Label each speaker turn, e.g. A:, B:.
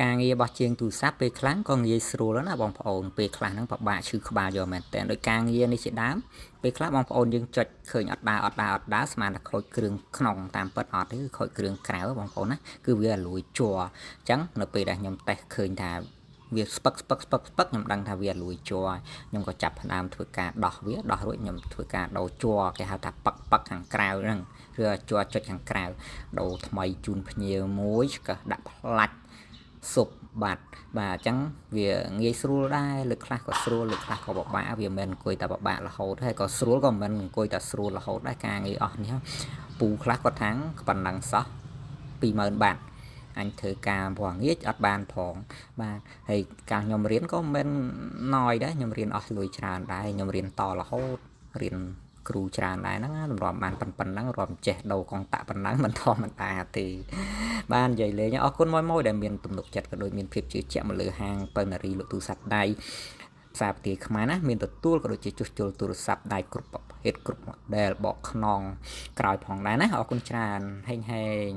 A: ការងារបោះជាងទូរស័ព្ទពេលខ្លះក៏ងាយស្រួលណាបងប្អូនពេលខ្លះហ្នឹងពិបាកឈឺក្បាលយកមែនតើដោយការងារនេះជាដើមពេលខ្លះបងប្អូនយើងចុចឃើញអត់ដើរស្មានតែខូចគ្រឿងក្នុងតាមពិតអត់ទេគឺខូចគ្រឿងក្រៅបងប្អូនណាគឺវាលួយជ័រអញ្ចឹងនៅពេលដែលខ្ញុំតេស្តឃើញថាវាស្ពឹកខ្ញុំដឹងថាវាលួយជ័រខ្ញុំក៏ចាប់ផ្ដើមធ្វើការដោះរួចខ្ញុំធ្វើការដូរជ័រគេហៅថាប៉ឹកខាងក្រៅហ្នឹងឬជ័រចុចខាងក្រៅដូរថ្មីជូនភ្ញៀវមួយឆ្កឹះដាក់ផ្លាច់សុបបាទអញ្ចឹងវាងាយស្រួលដែរលើកខ្លះក៏ស្រួលលើកខ្លះក៏ពិបាកវាមិនអង្គុយតែពិបាករហូតហើយក៏ស្រួលក៏មិនអង្គុយតែស្រួលរហូតដែរការងារអស់នេះពូខ្លះគាត់ថាប៉ុណ្ណឹងសោះ20000 បាតអញធ្វើការព្រោះងាយអត់បានផងបាទហើយការខ្ញុំរៀនក៏មិនណយដែរខ្ញុំរៀនអស់លុយច្រើនដែរខ្ញុំរៀនតរហូតរៀនគ្រូច្រើនដែរហ្នឹងរាប់បានប៉ុណ្ណឹងរាប់ចេះដូរកងតាក់ប៉ុណ្ណឹងមិនធម្មតាទេបាននិយាយលេងអរគុណមួយដែលមានទំនុកចិត្តក៏ដូចមានភាពជឿជាក់មកលើហាងប៉ូណារីលក់ទូរស័ព្ទដៃផ្សារផ្ទាខ្មែរណាមានទទួលក៏ដូចជាជួសជុលទូរស័ព្ទដៃគ្រប់ប្រភេទគ្រប់ model បកខ្នងក្រោយផងដែរណាអរគុណច្រើនហេង